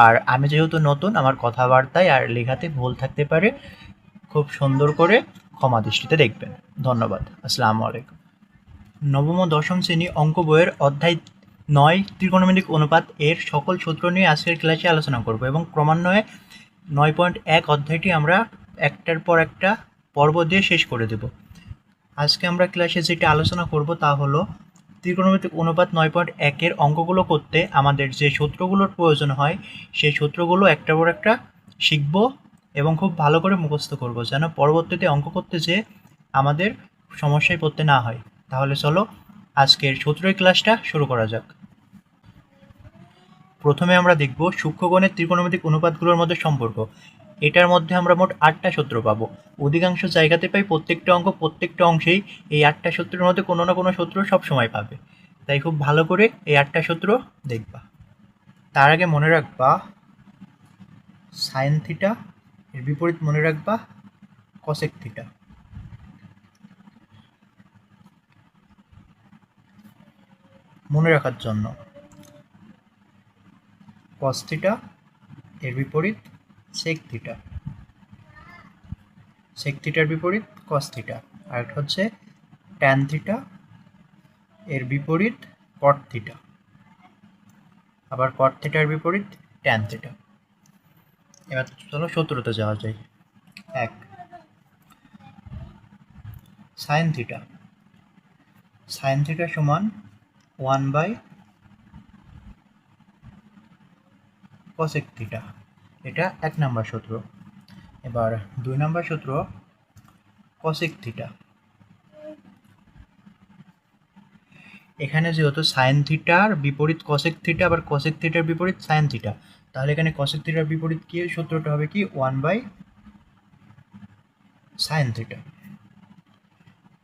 আর আমি যেহেতু নতুন, আমার কথাবার্তায় আর লেখাতে ভুল থাকতে পারে, খুব সুন্দর করে ক্ষমা দৃষ্টিতে দেখবেন। ধন্যবাদ। আসসালামু আলাইকুম। নবম ও দশম শ্রেণী অঙ্ক বইয়ের অধ্যায় 9 ত্রিকোণমিতিক অনুপাত এর সকল সূত্র নিয়ে আজকের ক্লাসে আলোচনা করব এবং ক্রমান্বয়ে 9.1 অধ্যায়টি আমরা একটার পর একটা পর্ব দিয়ে শেষ করে দেব। আজকে আমরা ক্লাসে যেটা আলোচনা করব তা হলো ত্রিকোণমিতিক অনুপাত 9.1 এর অঙ্কগুলো করতে আমাদের যে সূত্রগুলোর প্রয়োজন হয় সেই সূত্রগুলো একটার পর একটা শিখব এবং খুব ভালো করে মুখস্থ করব, যেন পরবর্তীতে অঙ্ক করতে যে আমাদের সমস্যায় পড়তে না হয়। তাহলে চলো আজকের সূত্রের ক্লাসটা শুরু করা যাক। প্রথমে আমরা দেখব সূক্ষ্মকোণের ত্রিকোণমিতিক অনুপাতগুলোর মধ্যে সম্পর্ক। এটার মধ্যে আমরা মোট 8টা সূত্র পাবো। অধিকাংশ জায়গাতে পাই প্রত্যেকটা অঙ্ক, প্রত্যেকটা অংশেই এই 8টা সূত্রের মধ্যে কোনো না কোনো সূত্র সবসময় পাবে। তাই খুব ভালো করে এই 8টা সূত্র দেখবা। তার আগে মনে রাখবা সাইন থিটা, এর বিপরীত মনে রাখবা কসেক থিটা। মনে রাখার জন্য কস থিটা, এর বিপরীত সেক থিটা, সেক থিটার বিপরীত কস থিটা। আর একটা হচ্ছে ট্যান থিটা, এর বিপরীত কট থিটা, আবার কট থিটার বিপরীত ট্যান থিটা। এবার চলো সূত্রতে যাওয়া যায়। 1 সাইন থিটা, সাইন থিটা সমান 1 বাই কসেক থিটা, এটা 1 নম্বর সূত্র। এবার 2 নম্বর সূত্র কসেক থিটা। এখানে যেহেতু সাইন থিটার বিপরীত কসেক থিটা, আবার কসেক থিটার বিপরীত সাইন থিটা, তাহলে এখানে কসেক থিটার বিপরীত কি সূত্রটা হবে কি 1 বাই সাইন থিটা।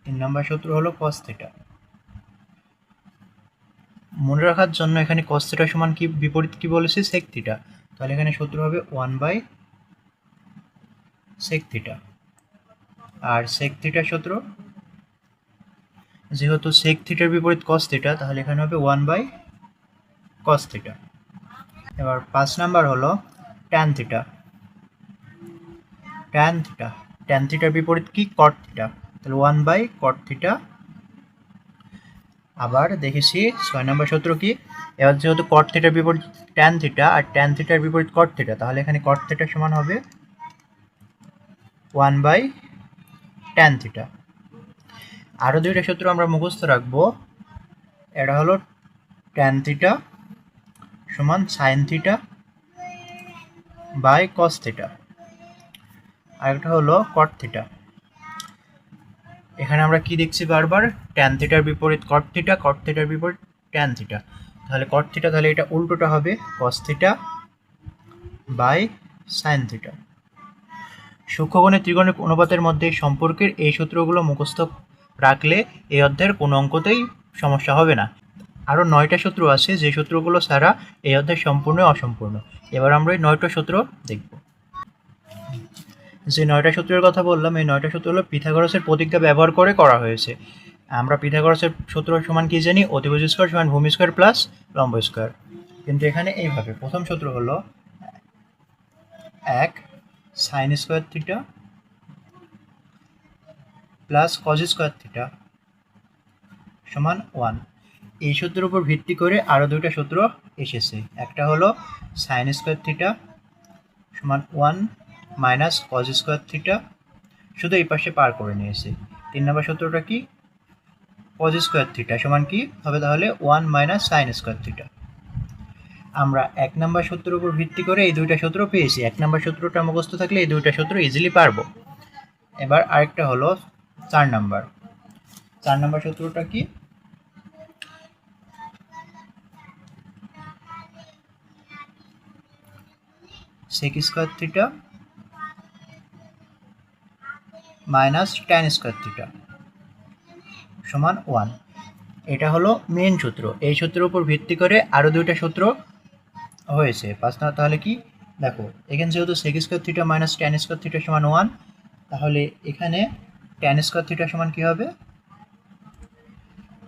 3 নম্বর সূত্র হলো কস থিটা। মনে রাখার জন্য এখানে কস থিটা সমান কি বিপরীত কি বলেছি সেক থিটা, তাহলে এখানে সূত্র হবে 1 বাই সেক থিটা। আর সেক থিটার সূত্র যেহেতু সেক থিটার বিপরীত কস থিটা, তাহলে এখানে হবে 1 বাই কস থিটা। এবার 5 নাম্বার হলো tan theta. Tan theta, tan থিটার বিপরীত কি কট থিটা, তাহলে 1 বাই কট থিটা। আবার দেখেছি 6 নম্বর সূত্র কি, এবার যেহেতু কট থিটার বিপরীত ট্যান থিটা আর ট্যান থিটার বিপরীত কট থিটা, তাহলে এখানে কট থিটা সমান হবে 1 বাই ট্যান থিটা। আরও 2টা সূত্র আমরা মুখস্থ রাখবো। এটা হলো ট্যান থিটা সমান sine theta by cos theta, আর একটা হলো কট থিটা। এখানে আমরা কি দেখছি বারবার, ট্যান থিটার বিপরীত কট থিটা, কট থিটার বিপরীত ট্যান থিটা, তাহলে কট থিটা, তাহলে এটা উল্টোটা হবে cos theta by sine theta. সূক্ষ্মকোণের ত্রিকোণিক অনুপাতের মধ্যে সম্পর্কের এই সূত্রগুলো মুখস্থ রাখলে এই অধ্যায়ের কোনো অঙ্কতেই সমস্যা হবে না। আরও 9টা সূত্র আছে যে সূত্রগুলো ছাড়া এই অধ্যায় সম্পূর্ণ অসম্পূর্ণ। এবার আমরা এই 9টা সূত্র দেখব। যে 9টা সূত্রের কথা বললাম, এই 9টা সূত্র হলো পিথাগোরাসের প্রতিজ্ঞা ব্যবহার করে করা হয়েছে। আমরা পিথাগোরাসের সূত্র সমান কি জানি, অতিভুজ স্কয়ার সমান ভূমি স্কয়ার প্লাস লম্ব স্কয়ার। কিন্তু এখানে এইভাবে প্রথম সূত্র হলো 1 sine square theta plus cos square theta সমান 1। এই সূত্রের উপর ভিত্তি করে আরও 2টা সূত্র এসেছে। একটা হলো সাইন স্কয়ার থিটা সমান 1 মাইনাস কজ স্কয়ার থিটা, শুধু এই পাশে পার করে নিয়েছে। 3 নম্বর সূত্রটা কি, কজ স্কয়ার থিটা সমান কি হবে, তাহলে 1 মাইনাস সাইন স্কয়ার থিটা। আমরা 1 নম্বর সূত্রের উপর ভিত্তি করে এই 2টা সূত্র পেয়েছি। 1 নম্বর সূত্রটা মুখস্থ থাকলে এই 2টা সূত্র ইজিলি পারবো। এবার আরেকটা হলো 4 নম্বর। 4 নম্বর সূত্রটা কি, sec square theta minus tan square theta সমান 1। এটা হলো মেন সূত্র। এই সূত্রের উপর ভিত্তি করে আরও 2টা সূত্র হয়েছে 5 না। তাহলে কি দেখো, এখানে যেহেতু sec square theta minus tan square theta সমান 1, তাহলে এখানে ট্যান স্কয়ার থিটা সমান কি হবে,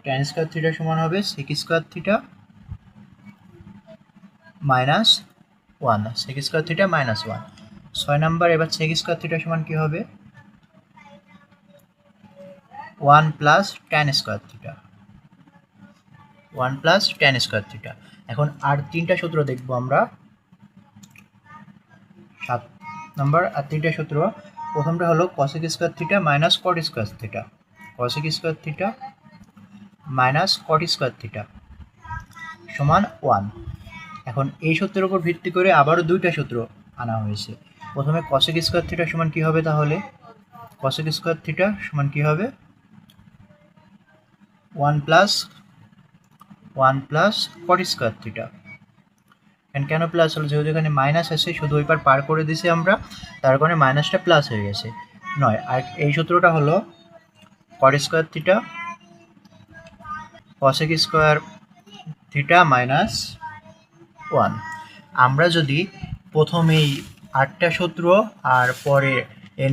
ট্যান স্কয়ার থিটা সমান হবে sec square theta minus one, sec square theta minus one. 6 number, এবার সেক স্কোয়ার থিটা সমান কী হবে? 1 plus tan square theta, 1 plus tan square theta. এখন আর তিনটা সূত্র দেখবো আমরা। 7 নাম্বার আর তিনটা সূত্র। প্রথমটা হলো cosec square theta minus cot square theta, cosec square theta minus cot square theta সমান 1। এখন এই সূত্রের উপর ভিত্তি করে আবারও দুইটা সূত্র আনা হয়েছে। প্রথমে কসেক স্কোয়ার থিটা সমান কী হবে? তাহলে কসেক স্কোয়ার থিটা সমান কী হবে? 1 প্লাস কট স্কোয়ার থিটা। কেন প্লাস হলো? যেহেতু এখানে মাইনাস আছে, শুধু ওই পার করে দিছি আমরা, তার কারণে মাইনাসটা প্লাস হয়ে গেছে। নয়, আর এই সূত্রটা হলো cot square theta cosec square theta minus 1। আমরা যদি প্রথমেই 8টা সূত্র আর পরে এই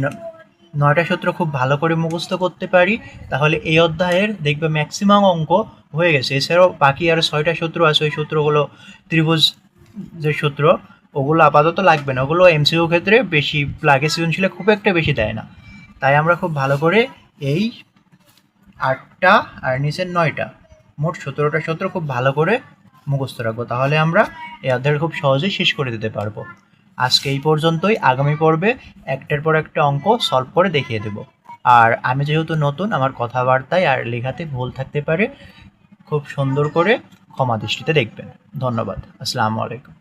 9টা সূত্র খুব ভালো করে মুখস্থ করতে পারি, তাহলে এই অধ্যায়ের দেখবে ম্যাক্সিমাম অঙ্ক হয়ে গেছে। এছাড়াও বাকি আরও 6টা সূত্র আছে, ওই সূত্রগুলো ত্রিভুজ যে সূত্র, ওগুলো আপাতত লাগবে না, ওগুলো এমসিকিউ ক্ষেত্রে বেশি লাগে, সৃজনশীলে খুব একটা বেশি দেয় না। তাই আমরা খুব ভালো করে এই 8টা আর নিচের 9টা, মোট 17টা সূত্র খুব ভালো করে মুখস্থ রাখবো, তাহলে আমরা এই অধ্যায়টা খুব সহজেই শেষ করে দিতে পারবো। আজকে এই পর্যন্তই। আগামী পর্বে একটার পর একটা অঙ্ক সলভ করে দেখিয়ে দেব। আর আমি যেহেতু নতুন, আমার কথাবার্তায় আর লেখাতে ভুল থাকতে পারে, খুব সুন্দর করে ক্ষমা দৃষ্টিতে দেখবেন। ধন্যবাদ। আসসালামু আলাইকুম।